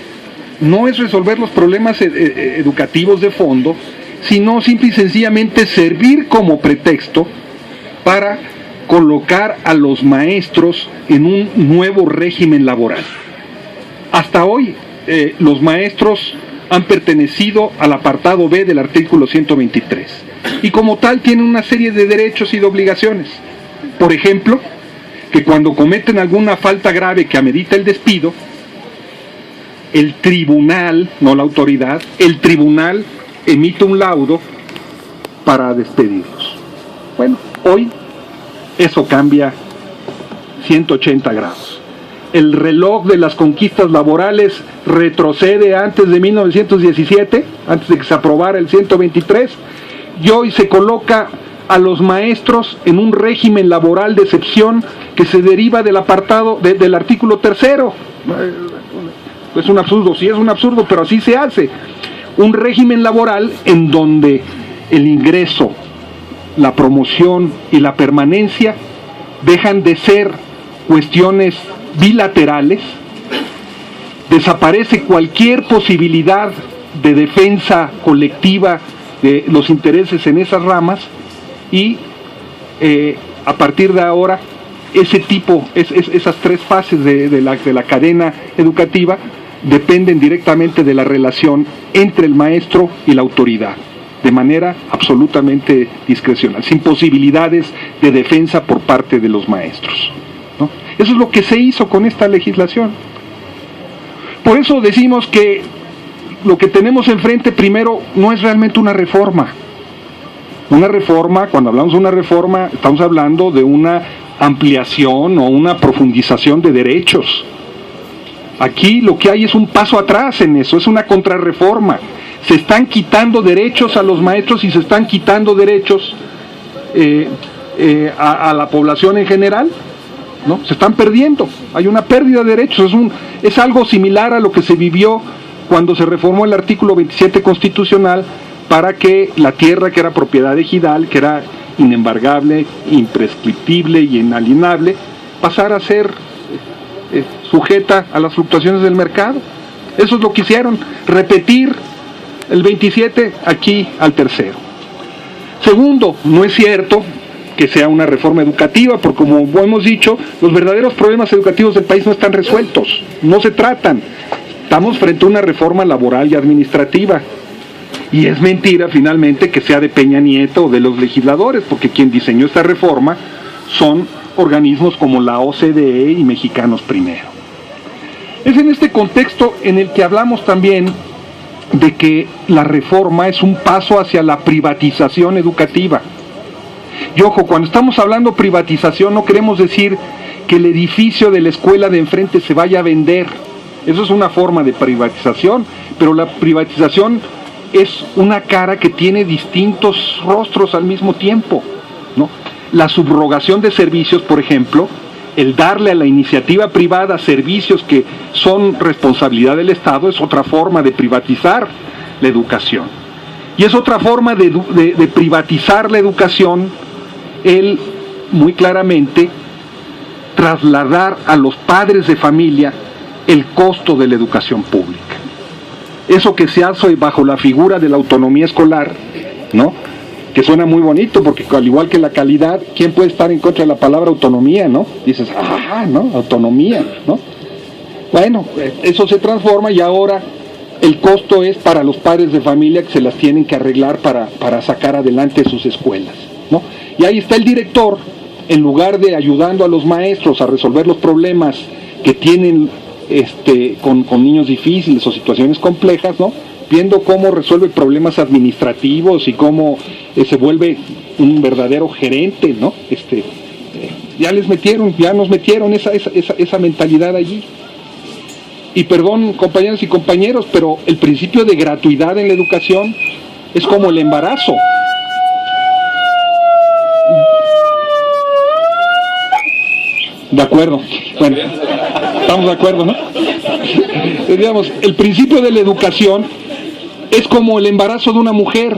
no es resolver los problemas educativos de fondo, sino simple y sencillamente servir como pretexto para colocar a los maestros en un nuevo régimen laboral. Hasta hoy los maestros han pertenecido al apartado B del artículo 123 y como tal tienen una serie de derechos y de obligaciones. Por ejemplo, que cuando cometen alguna falta grave que amerita el despido, el tribunal, no la autoridad, el tribunal emite un laudo para despedirlos. Bueno, hoy eso cambia 180 grados. El reloj de las conquistas laborales retrocede antes de 1917, antes de que se aprobara el 123, y hoy se coloca a los maestros en un régimen laboral de excepción que se deriva del apartado del artículo 3º. Es un absurdo, sí es un absurdo, pero así se hace. Un régimen laboral en donde el ingreso, la promoción y la permanencia dejan de ser cuestiones bilaterales, desaparece cualquier posibilidad de defensa colectiva de los intereses en esas ramas y a partir de ahora esas tres fases de la cadena educativa dependen directamente de la relación entre el maestro y la autoridad, de manera absolutamente discrecional, sin posibilidades de defensa por parte de los maestros, ¿no? Eso es lo que se hizo con esta legislación. Por eso decimos que lo que tenemos enfrente primero no es realmente una reforma. Una reforma, cuando hablamos de una reforma, estamos hablando de una ampliación o una profundización de derechos. Aquí lo que hay es un paso atrás en eso, es una contrarreforma. Se están quitando derechos a los maestros y se están quitando derechos a la población en general, ¿no? Se están perdiendo, hay una pérdida de derechos, es algo similar a lo que se vivió cuando se reformó el artículo 27 constitucional para que la tierra que era propiedad ejidal, que era inembargable, imprescriptible y inalienable, pasara a ser sujeta a las fluctuaciones del mercado. Eso es lo que hicieron, repetir el 27 aquí al 3º. Segundo, no es cierto que sea una reforma educativa, porque como hemos dicho, los verdaderos problemas educativos del país no están resueltos, no se tratan. Estamos frente a una reforma laboral y administrativa. Y es mentira finalmente que sea de Peña Nieto o de los legisladores, porque quien diseñó esta reforma son organismos como la OCDE y Mexicanos Primero. Es en este contexto en el que hablamos también de que la reforma es un paso hacia la privatización educativa. Y ojo, cuando estamos hablando privatización no queremos decir que el edificio de la escuela de enfrente se vaya a vender. Eso es una forma de privatización, pero la privatización es una cara que tiene distintos rostros al mismo tiempo, ¿no? La subrogación de servicios, por ejemplo, el darle a la iniciativa privada servicios que son responsabilidad del Estado, es otra forma de privatizar la educación. Y es otra forma de privatizar la educación el, muy claramente, trasladar a los padres de familia el costo de la educación pública. Eso que se hace bajo la figura de la autonomía escolar, ¿no? Que suena muy bonito, porque al igual que la calidad, ¿quién puede estar en contra de la palabra autonomía, no? Dices, ¿no? Autonomía, ¿no? Bueno, eso se transforma y ahora el costo es para los padres de familia que se las tienen que arreglar para sacar adelante sus escuelas, ¿no? Y ahí está el director, en lugar de ayudando a los maestros a resolver los problemas que tienen con niños difíciles o situaciones complejas, ¿no? Viendo cómo resuelve problemas administrativos y cómo se vuelve un verdadero gerente, ¿no? Ya nos metieron esa mentalidad allí. Y perdón, compañeras y compañeros, pero el principio de gratuidad en la educación es como el embarazo. De acuerdo, bueno, estamos de acuerdo, ¿no? Digamos, el principio de la educación es como el embarazo de una mujer.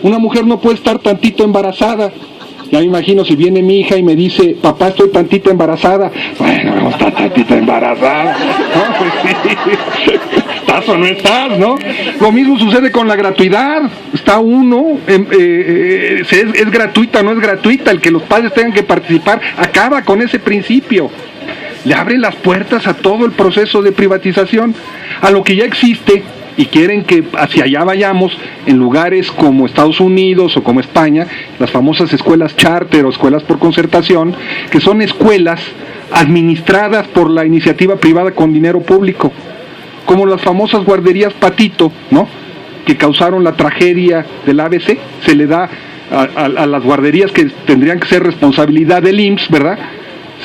Una mujer no puede estar tantito embarazada. Ya me imagino si viene mi hija y me dice, papá, estoy tantito embarazada. Bueno, no está tantito embarazada. No, pues sí. ¿Estás o no estás, no? Lo mismo sucede con la gratuidad. Está uno, es gratuita o no es gratuita. El que los padres tengan que participar acaba con ese principio. Le abre las puertas a todo el proceso de privatización, a lo que ya existe. Y quieren que hacia allá vayamos en lugares como Estados Unidos o como España, las famosas escuelas charter o escuelas por concertación, que son escuelas administradas por la iniciativa privada con dinero público, como las famosas guarderías Patito, ¿no? Que causaron la tragedia del ABC. Se le da a las guarderías que tendrían que ser responsabilidad del IMSS, ¿verdad?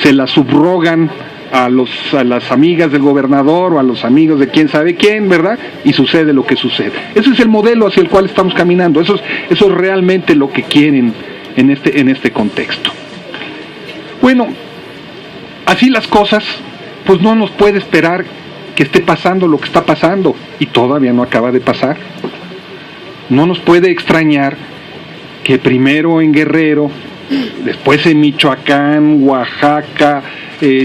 Se las subrogan a las amigas del gobernador o a los amigos de quién sabe quién, ¿verdad? Y sucede lo que sucede. Ese es el modelo hacia el cual estamos caminando. Eso es realmente lo que quieren en este contexto. Bueno, así las cosas, pues no nos puede esperar que esté pasando lo que está pasando, y todavía no acaba de pasar. No nos puede extrañar que primero en Guerrero, después en Michoacán, Oaxaca,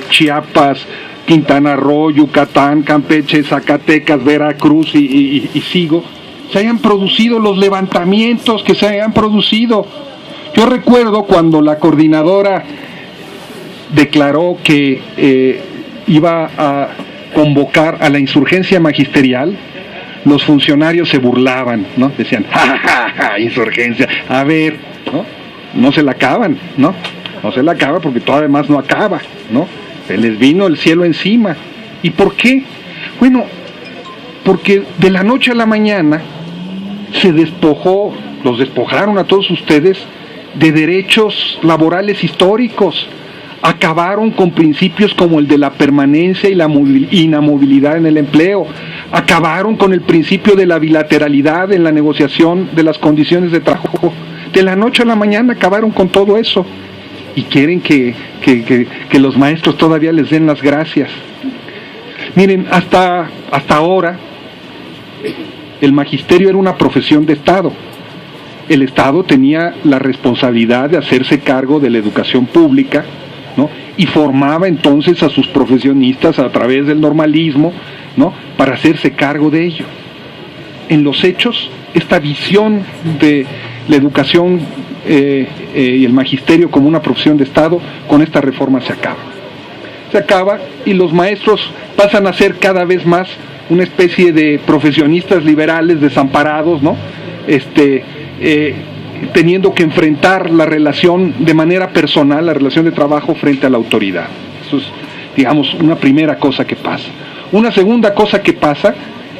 Chiapas, Quintana Roo, Yucatán, Campeche, Zacatecas, Veracruz y sigo, se hayan producido los levantamientos que se hayan producido. Yo recuerdo cuando la coordinadora declaró que iba a convocar a la insurgencia magisterial, los funcionarios se burlaban, ¿no? Decían, ¡ja, insurgencia! A ver, ¿no? No se la acaban, ¿no? No se la acaba porque todavía más no acaba, ¿no? Se les vino el cielo encima. ¿Y por qué? Bueno, porque de la noche a la mañana los despojaron a todos ustedes de derechos laborales históricos. Acabaron con principios como el de la permanencia y la inamovilidad en el empleo. Acabaron con el principio de la bilateralidad en la negociación de las condiciones de trabajo. De la noche a la mañana acabaron con todo eso. Y quieren que los maestros todavía les den las gracias. Miren, hasta ahora el magisterio era una profesión de Estado. El Estado tenía la responsabilidad de hacerse cargo de la educación pública, ¿no? Y formaba entonces a sus profesionistas a través del normalismo, ¿no? Para hacerse cargo de ello. En los hechos, esta visión de la educación y el magisterio como una profesión de Estado, con esta reforma se acaba y los maestros pasan a ser cada vez más una especie de profesionistas liberales desamparados, ¿no? Teniendo que enfrentar la relación de manera personal, la relación de trabajo frente a la autoridad. Eso es, digamos, una primera cosa que pasa. Una segunda cosa que pasa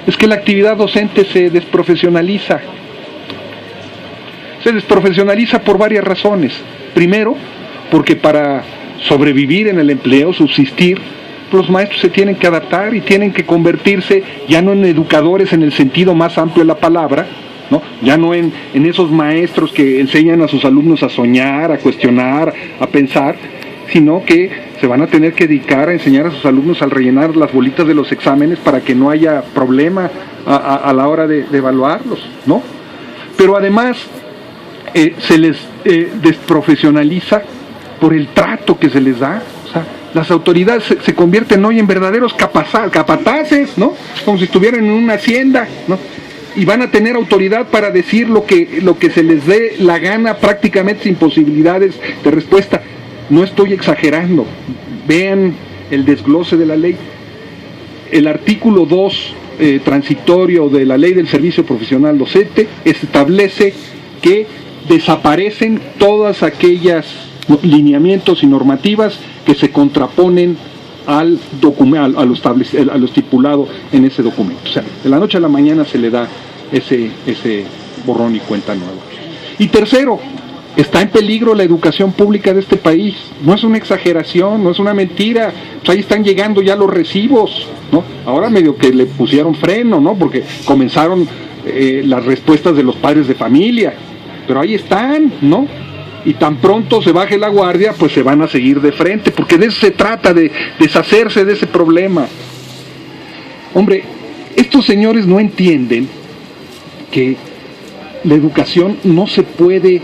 es que la actividad docente se desprofesionaliza. Se desprofesionaliza por varias razones. Primero, porque para sobrevivir en el empleo, subsistir, los maestros se tienen que adaptar y tienen que convertirse ya no en educadores en el sentido más amplio de la palabra, ¿no? Ya no en esos maestros que enseñan a sus alumnos a soñar, a cuestionar, a pensar, sino que se van a tener que dedicar a enseñar a sus alumnos al rellenar las bolitas de los exámenes para que no haya problema a la hora de evaluarlos, ¿no? Pero además se les desprofesionaliza por el trato que se les da. O sea, las autoridades se convierten hoy en verdaderos capataces, ¿no? Como si estuvieran en una hacienda, ¿no? Y van a tener autoridad para decir lo que se les dé la gana, prácticamente sin posibilidades de respuesta. No estoy exagerando. Vean el desglose de la ley. El artículo 2 transitorio de la Ley del Servicio Profesional Docente establece que desaparecen todas aquellas lineamientos y normativas que se contraponen a lo estipulado en ese documento. O sea, de la noche a la mañana se le da ese borrón y cuenta nueva. Y tercero, está en peligro la educación pública de este país. No es una exageración, no es una mentira. Pues ahí están llegando ya los recibos, ¿no? Ahora medio que le pusieron freno, ¿no? Porque comenzaron las respuestas de los padres de familia. Pero ahí están, ¿no? Y tan pronto se baje la guardia, pues se van a seguir de frente, porque de eso se trata, de deshacerse de ese problema. Hombre, estos señores no entienden que la educación no se puede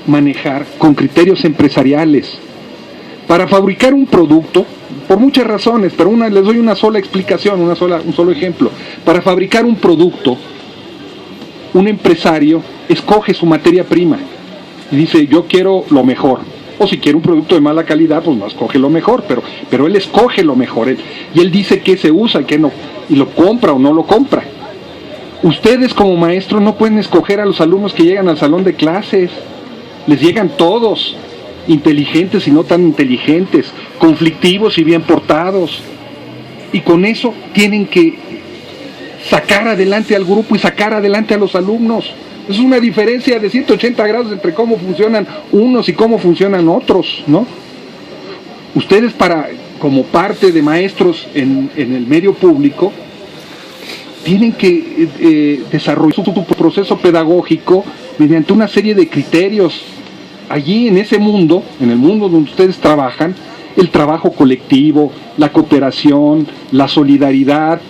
manejar con criterios empresariales. Para fabricar un producto, por muchas razones, pero les doy una sola explicación, un solo ejemplo. Para fabricar un producto, un empresario escoge su materia prima y dice, yo quiero lo mejor. O si quiere un producto de mala calidad, pues no escoge lo mejor, pero él escoge lo mejor. Y él dice qué se usa y qué no, y lo compra o no lo compra. Ustedes como maestros no pueden escoger a los alumnos que llegan al salón de clases. Les llegan todos, inteligentes y no tan inteligentes, conflictivos y bien portados. Y con eso tienen que sacar adelante al grupo y sacar adelante a los alumnos. Es una diferencia de 180 grados entre cómo funcionan unos y cómo funcionan otros, ¿no? Ustedes como parte de maestros en el medio público, tienen que desarrollar su proceso pedagógico mediante una serie de criterios. Allí en ese mundo, en el mundo donde ustedes trabajan, el trabajo colectivo, la cooperación, la solidaridad,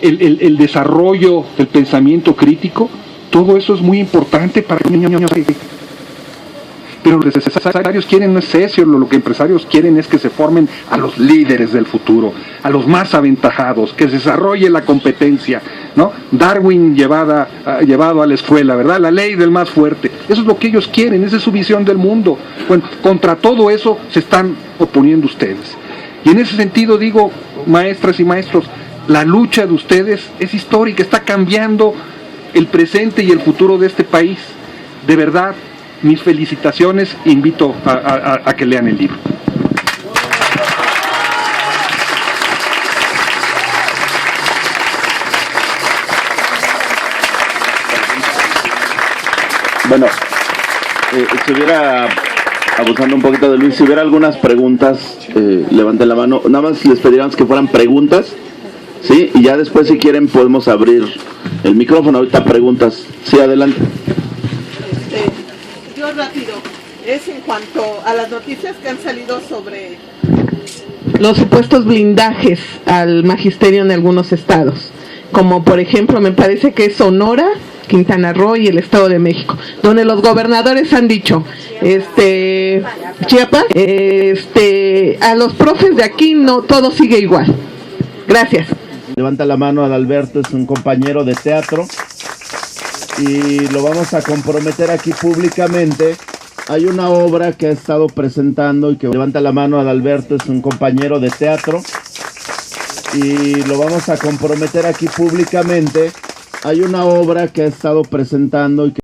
el desarrollo del pensamiento crítico, todo eso es muy importante para los niños. Pero lo que los empresarios quieren no es eso, lo que empresarios quieren es que se formen a los líderes del futuro, a los más aventajados, que se desarrolle la competencia, ¿no? Darwin llevado a la escuela, ¿verdad? La ley del más fuerte. Eso es lo que ellos quieren, esa es su visión del mundo. Bueno, contra todo eso se están oponiendo ustedes. Y en ese sentido digo, maestras y maestros, la lucha de ustedes es histórica, está cambiando el presente y el futuro de este país. De verdad, mis felicitaciones, invito a que lean el libro. Bueno, si hubiera, abusando un poquito de Luis, si hubiera algunas preguntas, levanten la mano. Nada más les pediríamos que fueran preguntas, ¿sí? Y ya después, si quieren, podemos abrir el micrófono. Ahorita preguntas. Sí, adelante. Yo rápido, es en cuanto a las noticias que han salido sobre los supuestos blindajes al magisterio en algunos estados, como por ejemplo me parece que es Sonora, Quintana Roo y el Estado de México, donde los gobernadores han dicho, Chiapas, a los profes de aquí no, todo sigue igual. Gracias. Levanta la mano Adalberto, es un compañero de teatro y lo vamos a comprometer aquí públicamente. Hay una obra que ha estado presentando y que levanta la mano Adalberto, es un compañero de teatro y lo vamos a comprometer aquí públicamente. Hay una obra que ha estado presentando y que